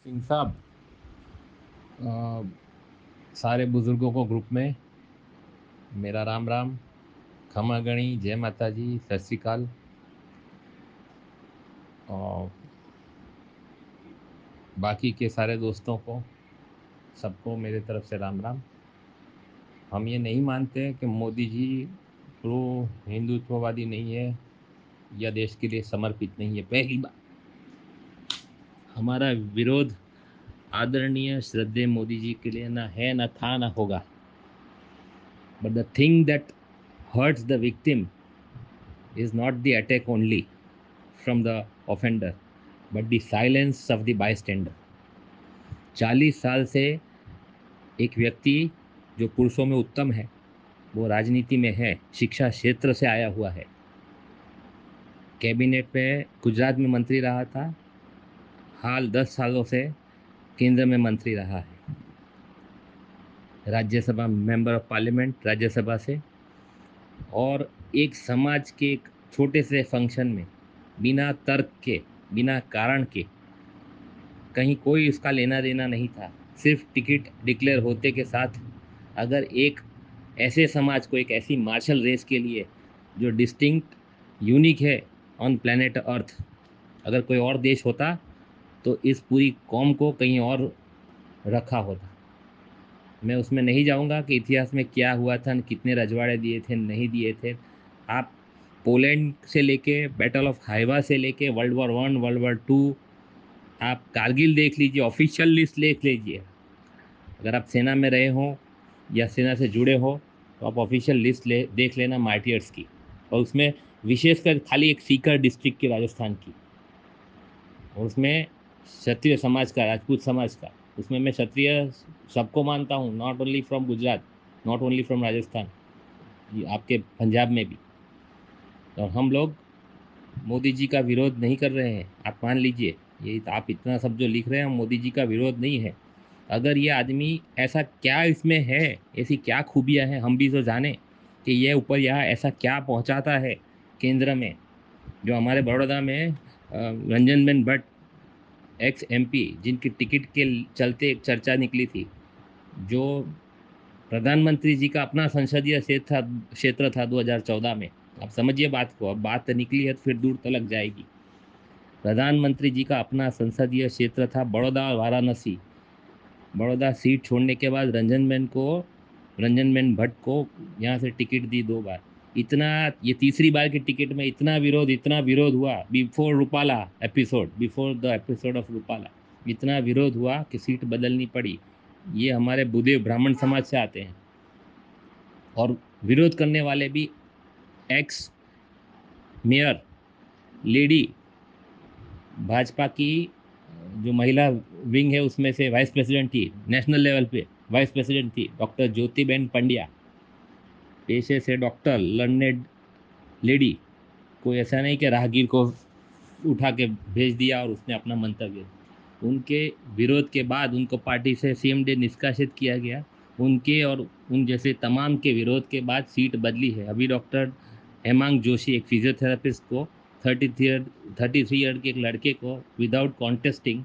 सिंह साहब, सारे बुज़ुर्गों को ग्रुप में मेरा राम राम, खमा गणी, जय माता जी, सत श्री अकाल। और बाकी के सारे दोस्तों को सबको मेरे तरफ से राम राम। हम ये नहीं मानते कि मोदी जी प्रो हिंदुत्ववादी नहीं है या देश के लिए समर्पित नहीं है। पहली बात, हमारा विरोध आदरणीय श्रद्धेय मोदी जी के लिए ना है, ना था, ना होगा। But the thing that hurts the victim is not the attack only from the offender, but the silence of the bystander. 40 साल से एक व्यक्ति जो पुरुषों में उत्तम है, वो राजनीति में है, शिक्षा क्षेत्र से आया हुआ है, कैबिनेट में गुजरात में मंत्री रहा था, हाल 10 सालों से केंद्र में मंत्री रहा है, Rajya Sabha member of parliament Rajya Sabha से, और एक समाज के एक छोटे से फंक्शन में बिना तर्क के, बिना कारण के, कहीं कोई इसका लेना देना नहीं था, सिर्फ टिकट डिक्लेयर होते के साथ अगर एक ऐसे समाज को, एक ऐसी मार्शल रेस के लिए जो डिस्टिंक्ट यूनिक है ऑन प्लेनेट अर्थ, अगर कोई और देश होता तो इस पूरी कौम को कहीं और रखा होता। मैं उसमें नहीं जाऊंगा कि इतिहास में क्या हुआ था, कितने रजवाड़े दिए थे, नहीं दिए थे। आप पोलैंड से लेके, बैटल ऑफ हाइवा से लेके, वर्ल्ड वॉर 1, वर्ल्ड वॉर 2, आप कारगिल देख लीजिए, ऑफिशियल लिस्ट देख लीजिए। अगर आप सेना में रहे हो या सेना से जुड़े हो तो आप ऑफिशियल लिस्ट देख लेना मार्टियर्स की, और उसमें विशेषकर खाली एक सीकर डिस्ट्रिक्ट की, राजस्थान की, और उसमें क्षत्रिय समाज का, राजपूत समाज का, उसमें मैं क्षत्रिय सबको मानता हूँ, not only from Gujarat, not only from Rajasthan, ये आपके पंजाब में भी। और हम लोग मोदी जी का विरोध नहीं कर रहे हैं, आप मान लीजिए, ये आप इतना सब जो लिख रहे हैं, मोदी जी का विरोध नहीं है। अगर ये आदमी, ऐसा क्या इसमें है, ऐसी क्या खूबियां हैं, हम भी तो जाने कि ये ऊपर यहाँ ऐसा क्या पहुंचाता है केंद्र में। जो हमारे बड़ौदा में Ranjan Ben Bhatt, x MP, जिनकी टिकट के चलते एक चर्चा निकली थी, जो प्रधानमंत्री जी का अपना संसदीय क्षेत्र था 2014 में। आप समझिए बात को, अब बात निकली है तो फिर दूर तलक जाएगी। प्रधानमंत्री जी का अपना संसदीय क्षेत्र था बड़ौदा और वाराणसी। बड़ौदा सीट छोड़ने के बाद रंजन बेन भट्ट को यहाँ से टिकट दी 2 बार। इतना, ये तीसरी बार की टिकट में इतना विरोध हुआ, before the episode of Rupala, इतना विरोध हुआ कि सीट बदलनी पड़ी। ये हमारे बुदेव ब्राह्मण समाज से आते हैं, और विरोध करने वाले भी एक्स मेयर लेडी, भाजपा की जो महिला विंग है उसमें से वाइस प्रेसिडेंट थी, नेशनल लेवल पे वाइस प्रेसिडेंट थी, डॉक्टर ज्योतिबेन पंड्या, पेशे से डॉक्टर, लर्नेड लेडी। कोई ऐसा नहीं कि राहगीर को उठा के भेज दिया और उसने अपना मंतव्य। उनके विरोध के बाद उनको पार्टी से CMD निष्कासित किया गया। उनके और उन जैसे तमाम के विरोध के बाद सीट बदली है। अभी डॉक्टर हेमांग जोशी, एक फिजियोथेरेपिस्ट को, 33 ईयर के एक लड़के को विदाउट कॉन्टेस्टिंग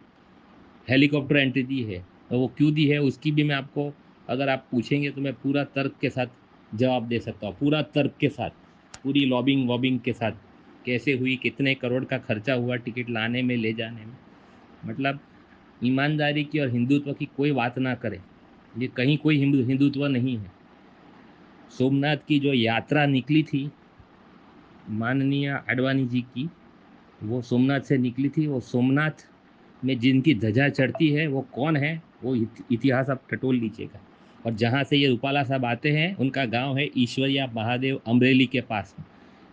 हेलीकॉप्टर एंट्री दी है। तो वो क्यों दी है उसकी भी मैं आपको, अगर आप पूछेंगे तो मैं पूरा तर्क के साथ जवाब दे सकता हूँ, पूरा तर्क के साथ, पूरी लॉबिंग वॉबिंग के साथ, कैसे हुई, कितने करोड़ का खर्चा हुआ टिकट लाने में, ले जाने में। मतलब ईमानदारी की और हिंदुत्व की कोई बात ना करें, ये कहीं कोई हिंदुत्व नहीं है। सोमनाथ की जो यात्रा निकली थी माननीय आडवाणी जी की, वो सोमनाथ से निकली थी। वो सोमनाथ में जिनकी ध्वजा चढ़ती है वो कौन है, वो इतिहास आप टटोल लीजिएगा। और जहाँ से ये रूपाला साहब आते हैं, उनका गांव है ईश्वरिया महादेव, अमरेली के पास।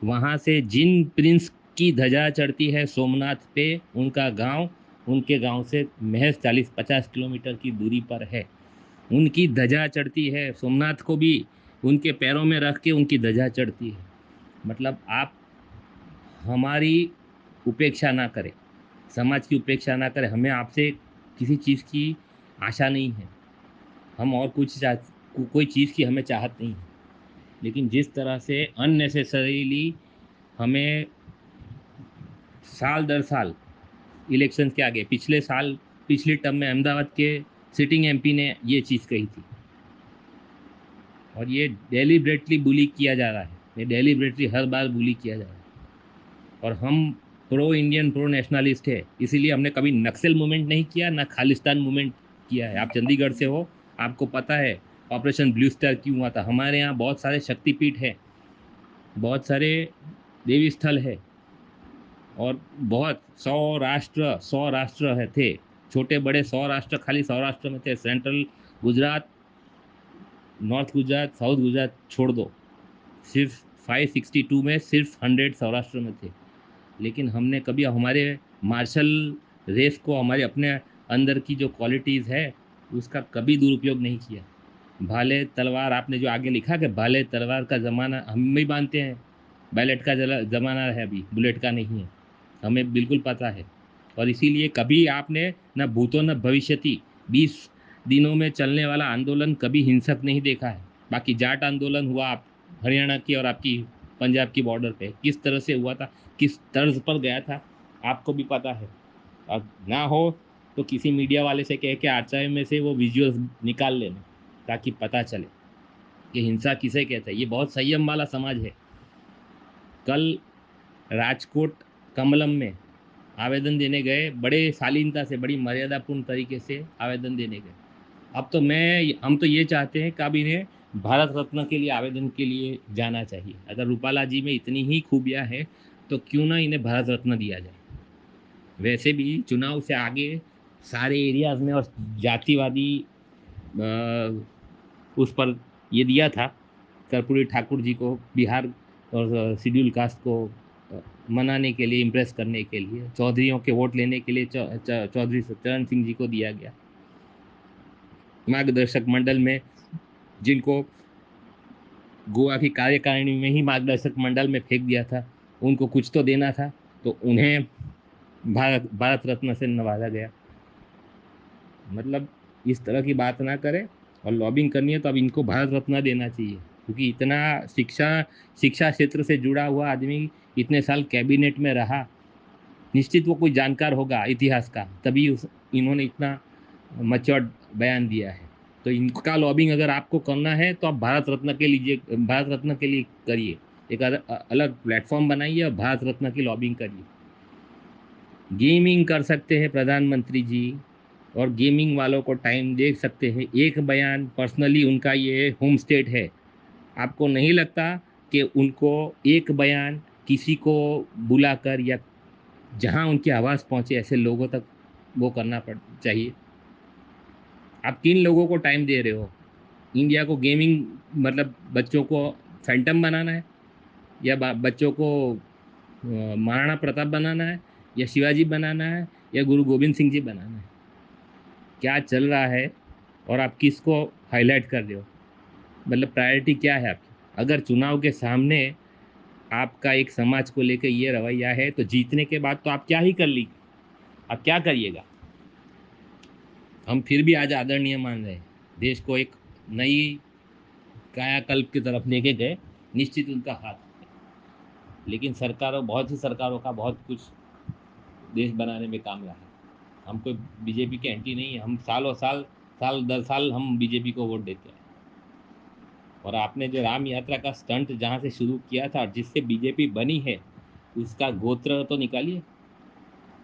वहाँ से जिन प्रिंस की ध्वजा चढ़ती है सोमनाथ पे, उनका गांव उनके गांव से महज 40-50 किलोमीटर की दूरी पर है। उनकी ध्वजा चढ़ती है, सोमनाथ को भी उनके पैरों में रख के उनकी ध्वजा चढ़ती है। मतलब आप हमारी उपेक्षा ना करें, समाज की उपेक्षा ना करें। हमें आपसे किसी चीज़ की आशा नहीं है, हम और कोई चीज़ की हमें चाहत नहीं है। लेकिन जिस तरह से अननेसेसरीली हमें साल दर साल इलेक्शन के आगे, पिछले साल पिछली टर्म में अहमदाबाद के सिटिंग एमपी ने ये चीज़ कही थी, और ये डेलिब्रेटली बुली किया जा रहा है, ये डेलिब्रेटली हर बार बुली किया जा रहा है। और हम प्रो इंडियन प्रो नेशनलिस्ट है, इसीलिए हमने कभी नक्सल मूवमेंट नहीं किया, ना खालिस्तान मूवमेंट किया है। आप चंडीगढ़ से हो, आपको पता है ऑपरेशन ब्लू स्टार क्यों हुआ था। हमारे यहाँ बहुत सारे शक्तिपीठ है, बहुत सारे देवी स्थल है, और बहुत 100 राष्ट्र है थे, छोटे बड़े 100 राष्ट्र खाली सौराष्ट्र में थे। Central Gujarat, north Gujarat, south Gujarat छोड़ दो, सिर्फ 562 में सिर्फ 100 सौराष्ट्र में थे। लेकिन हमने कभी हमारे मार्शल रेस को, हमारे अपने अंदर की जो क्वालिटीज़ है, उसका कभी दुरुपयोग नहीं किया। भाले तलवार, आपने जो आगे लिखा कि भाले तलवार का ज़माना, हम भी मानते हैं बैलेट का ज़माना है, अभी बुलेट का नहीं है, हमें बिल्कुल पता है। और इसीलिए कभी आपने न भूतो न भविष्यति 20 दिनों में चलने वाला आंदोलन कभी हिंसक नहीं देखा है। बाकी जाट आंदोलन हुआ आप हरियाणा की और आपकी पंजाब की बॉर्डर पे, किस तरह से हुआ था, किस तर्ज पर गया था, आपको भी पता है। और ना हो तो किसी मीडिया वाले से कह के आर्काइव में से वो विजुअल्स निकाल लेना, ताकि पता चले कि हिंसा किसे कहते हैं। ये बहुत संयम वाला समाज है। कल राजकोट कमलम में आवेदन देने गए, बड़े शालीनता से, बड़ी मर्यादापूर्ण तरीके से आवेदन देने गए। अब तो हम तो ये चाहते हैं कि अब इन्हें भारत रत्न के लिए आवेदन के लिए जाना चाहिए। अगर रूपाला जी में इतनी ही खूबियाँ हैं तो क्यों ना इन्हें भारत रत्न दिया जाए। वैसे भी चुनाव से आगे सारे एरियाज़ में और जातिवादी उस पर ये दिया था कर्पूरी ठाकुर जी को, बिहार और शेड्यूल कास्ट को मनाने के लिए, इम्प्रेस करने के लिए, चौधरीयों के वोट लेने के लिए चौधरी सत्यनारायण सिंह जी को दिया गया। मार्गदर्शक मंडल में जिनको गोवा की कार्यकारिणी में ही मार्गदर्शक मंडल में फेंक दिया था, उनको कुछ तो देना था, तो उन्हें भारत रत्न से नवाजा गया। मतलब इस तरह की बात ना करें, और लॉबिंग करनी है तो अब इनको भारत रत्न देना चाहिए, क्योंकि इतना शिक्षा क्षेत्र से जुड़ा हुआ आदमी, इतने साल कैबिनेट में रहा, निश्चित वो कोई जानकार होगा इतिहास का, तभी इन्होंने इतना मच्योर्ड बयान दिया है। तो इनका लॉबिंग अगर आपको करना है तो आप भारत रत्न के लीजिए, भारत रत्न के लिए करिए, एक अलग प्लेटफॉर्म बनाइए और भारत रत्न की लॉबिंग करिए। गेमिंग कर सकते हैं प्रधानमंत्री जी, और गेमिंग वालों को टाइम दे सकते हैं। एक बयान पर्सनली उनका ये होम स्टेट है, आपको नहीं लगता कि उनको एक बयान किसी को बुलाकर या जहां उनकी आवाज़ पहुंचे ऐसे लोगों तक वो करना चाहिए? आप 3 लोगों को टाइम दे रहे हो। इंडिया को गेमिंग, मतलब बच्चों को फैंटम बनाना है, या बच्चों को महाराणा प्रताप बनाना है, या शिवाजी बनाना है, या गुरु गोविंद सिंह जी बनाना है? क्या चल रहा है और आप किसको हाईलाइट कर रहे हो? मतलब प्रायोरिटी क्या है आपकी? अगर चुनाव के सामने आपका एक समाज को लेकर ये रवैया है, तो जीतने के बाद तो आप क्या ही कर ली, आप क्या करिएगा? हम फिर भी आज आदरणीय मान रहे हैं, देश को एक नई कायाकल्प की तरफ लेके गए, निश्चित उनका हाथ है। लेकिन सरकारों, बहुत सी सरकारों का बहुत कुछ देश बनाने में काम रहा है। हम कोई बीजेपी के एंटी नहीं है, हम सालों साल, साल दर साल हम बीजेपी को वोट देते हैं। और आपने जो राम यात्रा का स्टंट जहाँ से शुरू किया था और जिससे बीजेपी बनी है, उसका गोत्र तो निकालिए।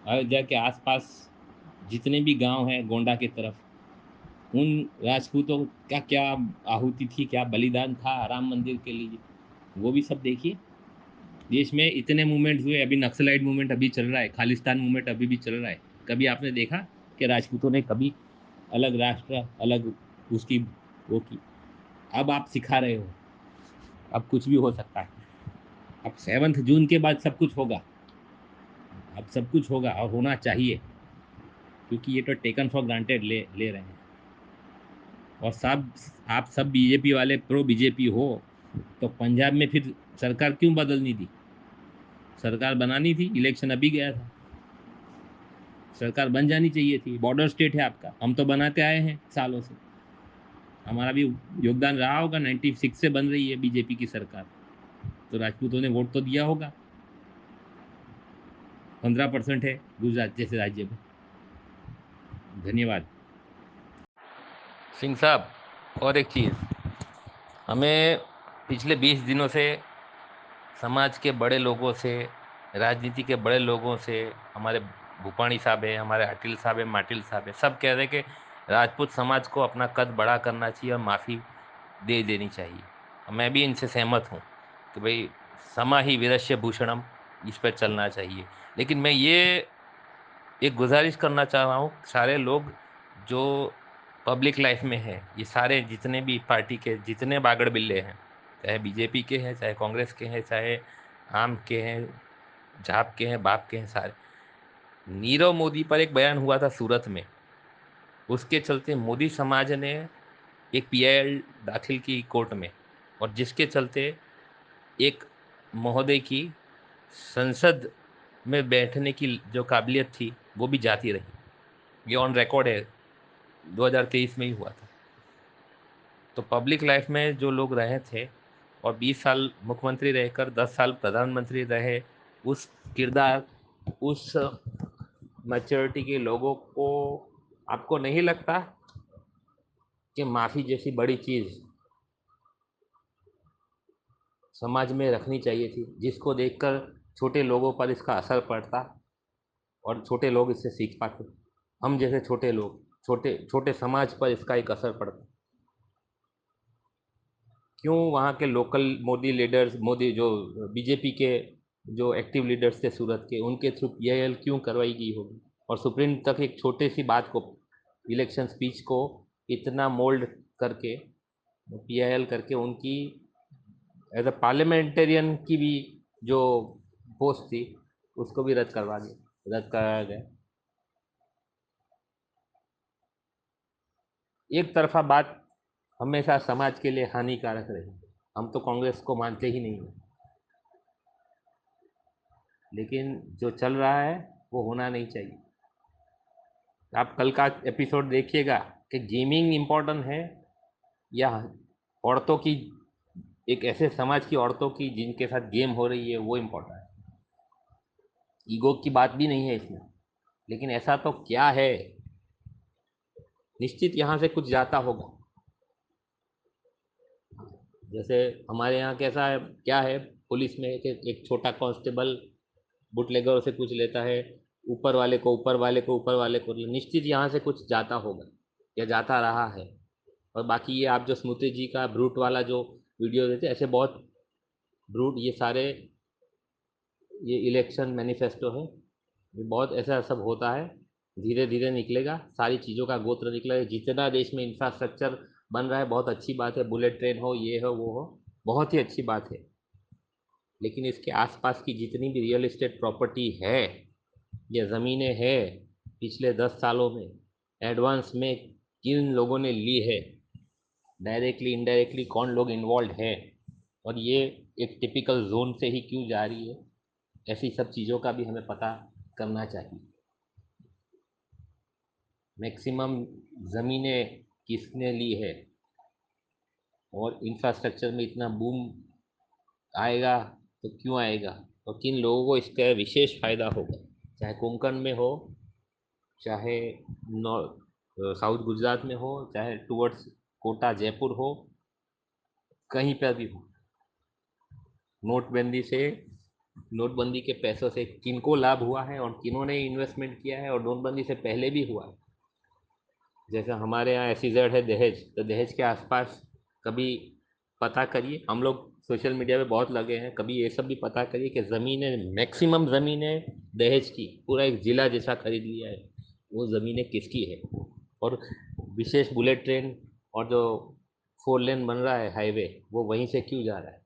अयोध्या के आसपास जितने भी गांव हैं गोंडा की तरफ, उन राजपूतों का क्या आहुति थी, क्या बलिदान था राम मंदिर के लिए, वो भी सब देखिए। देश में इतने मूवमेंट्स हुए, अभी नक्सलाइट मूवमेंट अभी चल रहा है, खालिस्तान मूवमेंट अभी भी चल रहा है। कभी आपने देखा कि राजपूतों ने कभी अलग राष्ट्र, अलग उसकी वो की? अब आप सिखा रहे हो, अब कुछ भी हो सकता है। अब 7 जून के बाद सब कुछ होगा, अब सब कुछ होगा और होना चाहिए, क्योंकि ये तो टेकन फॉर ग्रांटेड ले ले रहे हैं। और सब, आप सब बीजेपी वाले प्रो बीजेपी हो, तो पंजाब में फिर सरकार क्यों बदलनी थी? सरकार बनानी थी, इलेक्शन अभी गया था, सरकार बन जानी चाहिए थी। बॉर्डर स्टेट है आपका, हम तो बनाते आए हैं सालों से, हमारा भी योगदान रहा होगा। 96 से बन रही है बीजेपी की सरकार, तो राजपूतों ने वोट तो दिया होगा। 15% है गुजरात जैसे राज्य में, धन्यवाद। सिंह साहब, और एक चीज़, हमें पिछले 20 दिनों से समाज के बड़े लोगों से, राजनीति के बड़े लोगों से, हमारे भूपाणी साहब है, हमारे अटिल साहब है, माटिल साहब है, सब कह रहे हैं कि राजपूत समाज को अपना कद बड़ा करना चाहिए और माफ़ी दे देनी चाहिए। मैं भी इनसे सहमत हूँ कि भाई समा ही वीरस्य भूषणम, इस पर चलना चाहिए। लेकिन मैं ये एक गुजारिश करना चाह रहा हूँ, सारे लोग जो पब्लिक लाइफ में हैं, ये सारे जितने भी पार्टी के जितने बागड़ बिल्ले हैं, चाहे बीजेपी के हैं, चाहे कांग्रेस के हैं, चाहे आम के हैं, झाप के हैं, बाप के हैं, सारे, नीरव मोदी पर एक बयान हुआ था सूरत में, उसके चलते मोदी समाज ने एक पीआईएल दाखिल की कोर्ट में, और जिसके चलते एक महोदय की संसद में बैठने की जो काबिलियत थी वो भी जाती रही। ये ऑन रिकॉर्ड है, 2023 में ही हुआ था। तो पब्लिक लाइफ में जो लोग रहे थे और 20 साल मुख्यमंत्री रहकर 10 साल प्रधानमंत्री रहे, उस किरदार, उस मैच्योरिटी के लोगों को, आपको नहीं लगता कि माफ़ी जैसी बड़ी चीज़ समाज में रखनी चाहिए थी, जिसको देखकर छोटे लोगों पर इसका असर पड़ता और छोटे लोग इससे सीख पाते, हम जैसे छोटे लोग, छोटे छोटे समाज पर इसका एक असर पड़ता। क्यों वहाँ के लोकल मोदी लीडर्स, मोदी जो बीजेपी के जो एक्टिव लीडर्स थे सूरत के, उनके थ्रू पीआईएल क्यों करवाई गई होगी, और सुप्रीम तक एक छोटे सी बात को, इलेक्शन स्पीच को इतना मोल्ड करके, पीआईएल करके उनकी एज अ पार्लियामेंटेरियन की भी जो पोस्ट थी उसको भी रद्द कराया गया। एक तरफा बात हमेशा समाज के लिए हानिकारक रही। हम तो कांग्रेस को मानते ही नहीं हैं, लेकिन जो चल रहा है वो होना नहीं चाहिए। आप कल का एपिसोड देखिएगा कि गेमिंग इम्पोर्टेंट है या औरतों की, एक ऐसे समाज की औरतों की जिनके साथ गेम हो रही है, वो इम्पोर्टेंट है। ईगो की बात भी नहीं है इसमें, लेकिन ऐसा तो क्या है, निश्चित यहाँ से कुछ जाता होगा। जैसे हमारे यहाँ कैसा है, क्या है पुलिस में कि एक छोटा कांस्टेबल बुटलेगरों से कुछ लेता है, ऊपर वाले को, ऊपर वाले को, ऊपर वाले को, निश्चित यहाँ से कुछ जाता होगा या जाता रहा है। और बाकी ये आप जो स्मृति जी का ब्रूट वाला जो वीडियो देते, ऐसे बहुत ब्रूट, ये सारे, ये इलेक्शन मैनिफेस्टो है, ये बहुत ऐसा सब होता है, धीरे धीरे निकलेगा, सारी चीज़ों का गोत्र निकलेगा। जितना देश में इंफ्रास्ट्रक्चर बन रहा है बहुत अच्छी बात है, बुलेट ट्रेन हो, ये हो, वो हो, बहुत ही अच्छी बात है, लेकिन इसके आसपास की जितनी भी रियल एस्टेट प्रॉपर्टी है या ज़मीनें हैं, पिछले 10 सालों में एडवांस में किन लोगों ने ली है, डायरेक्टली इनडायरेक्टली कौन लोग इन्वॉल्व है, और ये एक टिपिकल जोन से ही क्यों जा रही है, ऐसी सब चीज़ों का भी हमें पता करना चाहिए। मैक्सिमम ज़मीनें किसने ली है, और इंफ्रास्ट्रक्चर में इतना बूम आएगा तो क्यों आएगा, और किन लोगों को इसका विशेष फ़ायदा होगा, चाहे कोंकण में हो, चाहे नॉर्थ साउथ गुजरात में हो, चाहे टूवर्ड्स कोटा जयपुर हो, कहीं पर भी हो। नोटबंदी से, नोटबंदी के पैसों से किनको लाभ हुआ है और किन्होंने इन्वेस्टमेंट किया है, और नोटबंदी से पहले भी हुआ है। जैसे हमारे यहाँ SEZ है दहेज, तो दहेज के आसपास कभी पता करिए, हम लोग सोशल मीडिया पे बहुत लगे हैं, कभी ये सब भी पता करिए कि ज़मीनें, मैक्सिमम ज़मीनें दहेज की, पूरा एक ज़िला जैसा खरीद लिया है, वो ज़मीनें किसकी है, और विशेष बुलेट ट्रेन और जो 4 लेन बन रहा है हाईवे, वो वहीं से क्यों जा रहा है।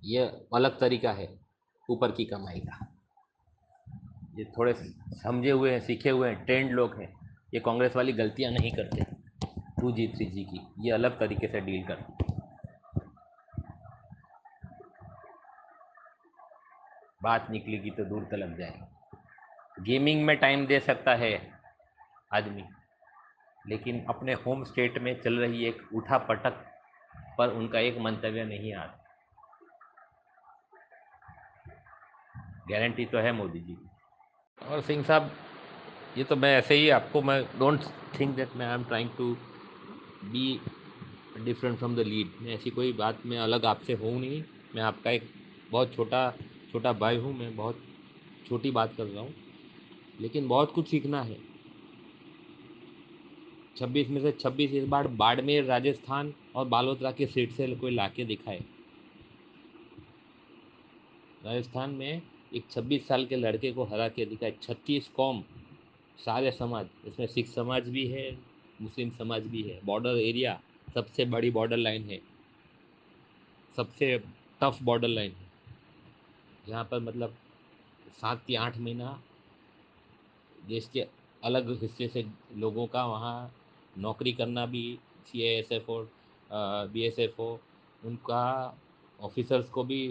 ये अलग तरीका है ऊपर की कमाई का। ये थोड़े समझे हुए हैं, सीखे हुए हैं, ट्रेंड लोग हैं, ये कांग्रेस वाली गलतियां नहीं करते 2G 3G की, ये अलग तरीके से डील करते। बात निकलेगी तो दूर तलक जाएगी। गेमिंग में टाइम दे सकता है आदमी, लेकिन अपने होम स्टेट में चल रही एक उठा पटक पर उनका एक मंतव्य नहीं आता। गारंटी तो है मोदी जी की। और सिंह साहब, ये तो मैं ऐसे ही आपको, मैं डोंट थिंक दैट मैं I am trying to be different from the lead. मैं ऐसी कोई बात में अलग आपसे हूँ नहीं। मैं आपका एक बहुत छोटा छोटा भाई हूँ। मैं बहुत छोटी बात कर रहा हूँ, लेकिन बहुत कुछ सीखना है। 26 में से 26 इस बार बाड़मेर, राजस्थान और बालोतरा के सीट से कोई लाके दिखाए। राजस्थान में एक 26 साल के लड़के को हरा के दिखाए। 36 कौम, सारे समाज, इसमें सिख समाज भी है, मुस्लिम समाज भी है। बॉर्डर एरिया, सबसे बड़ी बॉर्डर लाइन है, सबसे टफ बॉर्डर लाइन है, जहाँ पर मतलब 7 या 8 महीना देश के अलग हिस्से से लोगों का वहाँ नौकरी करना भी, CASF और BSF हो, उनका ऑफिसर्स को भी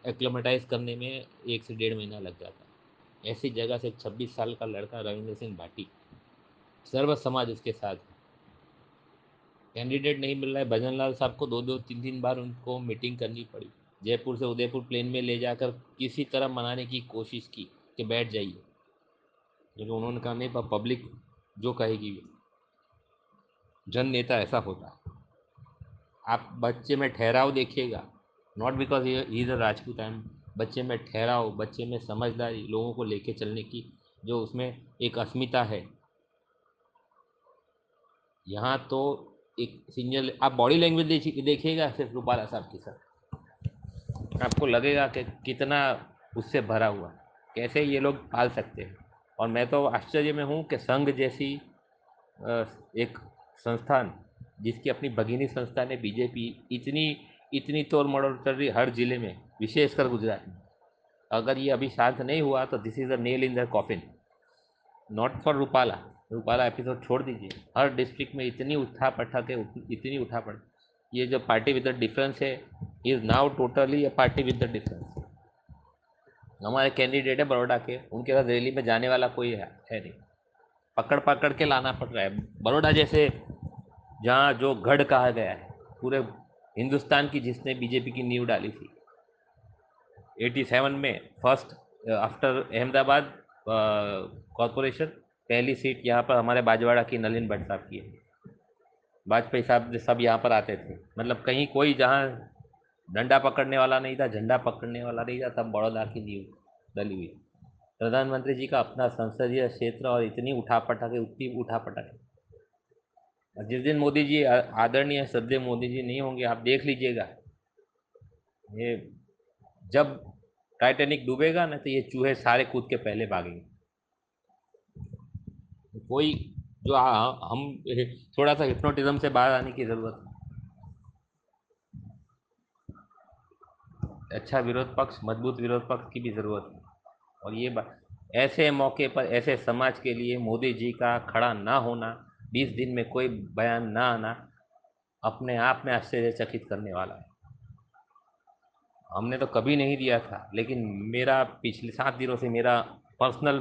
एक्लोमेटाइज करने में 1 से 1.5 महीना लग जाता है। ऐसी जगह से 26 साल का लड़का रविंद्र सिंह भाटी, सर्व समाज उसके साथ है। कैंडिडेट नहीं मिल रहा है। भजन लाल साहब को 2-2, 3-3 बार उनको मीटिंग करनी पड़ी। जयपुर से उदयपुर प्लेन में ले जाकर किसी तरह मनाने की कोशिश की कि बैठ जाइए, लेकिन उन्होंने कहा नहीं, पब्लिक जो कहेगी। जन नेता ऐसा होता है। आप बच्चे में ठहराव देखिएगा, not because he is a Rajput. I am, बच्चे में ठहराव, बच्चे में समझदारी, लोगों को लेके चलने की जो उसमें एक अस्मिता है। यहाँ तो एक सिंगल, आप बॉडी लैंग्वेज देखिएगा सिर्फ रूपाला साहब की सर, आपको लगेगा कि कितना उससे भरा हुआ, कैसे ये लोग पाल सकते हैं। और मैं तो आश्चर्य में हूँ कि संघ जैसी एक संस्थान, जिसकी अपनी भगिनी संस्थान है बीजेपी, इतनी इतनी तोड़ मड़ोड़ कर रही हर जिले में, विशेषकर गुजरात में। अगर ये अभी शांत नहीं हुआ तो this is a nail in the coffin. Not for Rupala, Rupala episode छोड़ दीजिए, हर डिस्ट्रिक्ट में इतनी उठा पटक है, इतनी उठा पटक। ये जो पार्टी विद द डिफरेंस है, is now totally a party with the difference. हमारे कैंडिडेट है बड़ौदा के, उनके साथ रैली में जाने वाला कोई है नहीं। पकड़ पकड़ के लाना पड़ रहा है। बड़ौदा जैसे, जहाँ जो गढ़ कहा गया है पूरे हिंदुस्तान की, जिसने बीजेपी की नींव डाली थी 87 में, फर्स्ट आफ्टर अहमदाबाद कॉरपोरेशन, पहली सीट यहाँ पर हमारे बाजवाड़ा की नलिन भट्ट साहब की है। वाजपेयी साहब सब यहाँ पर आते थे। मतलब कहीं कोई जहाँ डंडा पकड़ने वाला नहीं था, झंडा पकड़ने वाला नहीं था, तब बड़ौदा की नींव डली हुई। प्रधानमंत्री जी का अपना संसदीय क्षेत्र और इतनी उठापटक है, उतनी उठापटक है। जिस दिन मोदी जी, आदरणीय श्रद्धेय मोदी जी नहीं होंगे, आप देख लीजिएगा, ये जब टाइटैनिक डूबेगा ना, तो ये चूहे सारे कूद के पहले भागेंगे। कोई जो हम थोड़ा सा हिप्नोटिज्म से बाहर आने की ज़रूरत है। अच्छा विरोध पक्ष, मजबूत विरोध पक्ष की भी ज़रूरत है। और ये बात, ऐसे मौके पर ऐसे समाज के लिए मोदी जी का खड़ा ना होना, 20 दिन में कोई बयान ना आना, अपने आप में आश्चर्यचकित करने वाला है। हमने तो कभी नहीं दिया था, लेकिन मेरा पिछले 7 दिनों से मेरा पर्सनल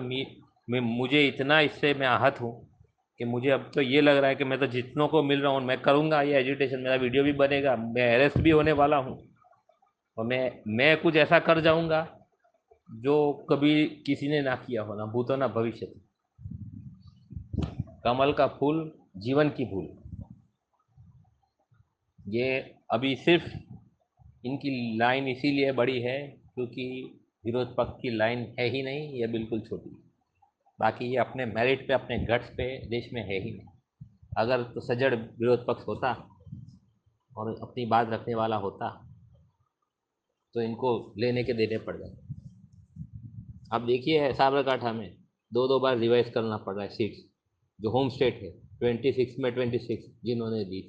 में मुझे इतना इससे मैं आहत हूँ कि मुझे अब तो ये लग रहा है कि मैं तो जितनों को मिल रहा हूँ मैं करूँगा ये एजुटेशन, मेरा वीडियो भी बनेगा, मैं अरेस्ट भी होने वाला हूँ, और मैं कुछ ऐसा कर जाऊँगा जो कभी किसी ने ना किया हो, ना भूतो ना भविष्य। कमल का फूल, जीवन की भूल। ये अभी सिर्फ इनकी लाइन इसीलिए बड़ी है क्योंकि विरोध पक्ष की लाइन है ही नहीं, ये बिल्कुल छोटी। बाकी ये अपने मेरिट पे, अपने गट्स पे देश में है ही नहीं। अगर तो सजड़ विरोध पक्ष होता और अपनी बात रखने वाला होता, तो इनको लेने के देने पड़ जाते। आप देखिए साबरकांठा में 2-2 बार रिवाइज करना पड़ रहा है सीट्स, जो होम स्टेट है। 26 में 26 जिन्होंने दी,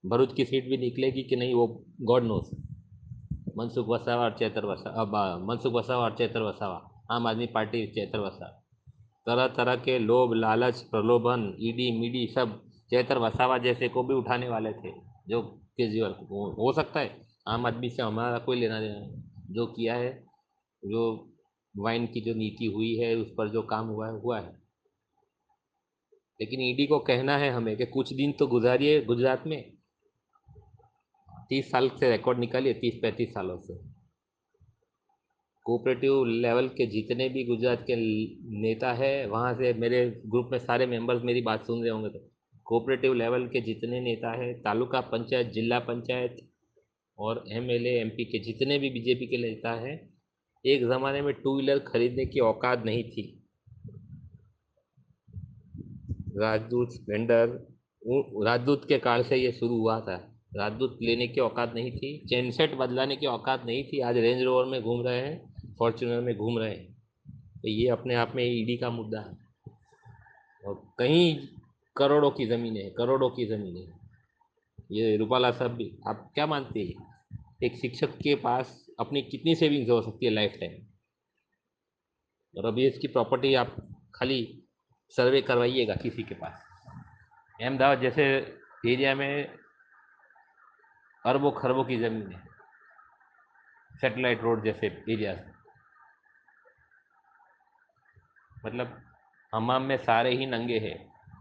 भरूच की सीट भी निकलेगी कि नहीं वो गॉड नोस। मनसुख वसावा और चैतर वसावा, अब मनसुख वसावा और चैतर वसावा, आम आदमी पार्टी चैतर वसावा, तरह तरह के लोभ लालच प्रलोभन, ईडी मीडी सब चैतर वसावा जैसे को भी उठाने वाले थे, जो केजरीवाल को हो सकता है। आम आदमी से हमारा कोई लेना देना नहीं। जो किया है, जो वाइन की जो नीति हुई है, उस पर जो काम हुआ है हुआ है। लेकिन ईडी को कहना है हमें कि कुछ दिन तो गुजारिए गुजरात में। 30 साल से रिकॉर्ड निकालिए, 30-35 सालों से कोऑपरेटिव लेवल के जितने भी गुजरात के नेता है, वहाँ से मेरे ग्रुप में सारे मेंबर्स मेरी बात सुन रहे होंगे, तो कोऑपरेटिव लेवल के जितने नेता है, तालुका पंचायत, जिला पंचायत और एमएलए एमपी के जितने भी बीजेपी के नेता हैं, एक ज़माने में टू व्हीलर खरीदने की औकात नहीं थी। राजदूत स्प्लेंडर, राजदूत के काल से ये शुरू हुआ था। राजदूत लेने की औकात नहीं थी, चेन सेट बदलाने की औकात नहीं थी। आज रेंज रोवर में घूम रहे हैं, फॉर्च्यूनर में घूम रहे हैं। तो ये अपने आप में ईडी का मुद्दा है। और कहीं करोड़ों की ज़मीनें हैं, करोड़ों की ज़मीनें हैं। ये रूपाला साहब भी, आप क्या मानते हैं एक शिक्षक के पास अपनी कितनी सेविंग्स हो सकती है लाइफ टाइम? और अभी इसकी प्रॉपर्टी आप खाली सर्वे करवाइएगा किसी के पास। अहमदाबाद जैसे एरिया में अरबों खरबों की ज़मीन है, सेटेलाइट रोड जैसे एरिया। मतलब हमाम में सारे ही नंगे हैं,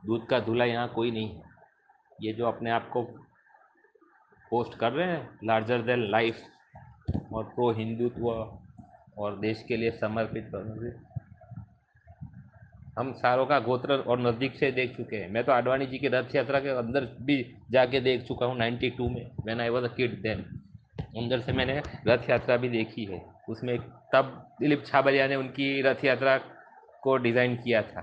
दूध का दूल्हा यहाँ कोई नहीं है। ये जो अपने आप को पोस्ट कर रहे हैं लार्जर देन लाइफ और प्रो हिंदुत्व और देश के लिए समर्पित बनने, हम सारों का गोत्र और नज़दीक से देख चुके हैं। मैं तो आडवाणी जी की रथ यात्रा के अंदर भी जाके देख चुका हूँ 92 में, when I was a kid then. अंदर से मैंने रथ यात्रा भी देखी है। उसमें तब दिलीप छाबरिया ने उनकी रथ यात्रा को डिज़ाइन किया था।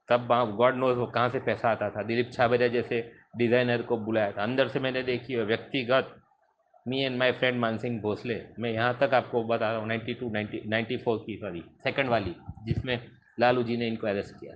तब गॉड नोज वो कहाँ से पैसा आता था, दिलीप छाबरिया जैसे डिज़ाइनर को बुलाया था। अंदर से मैंने देखी है व्यक्तिगत, me and my friend Mansingh Bhosale. मैं यहाँ तक आपको बता रहा हूँ 92 94 की, सॉरी सेकंड वाली, जिसमें लालू जी ने इनको अरेस्ट किया।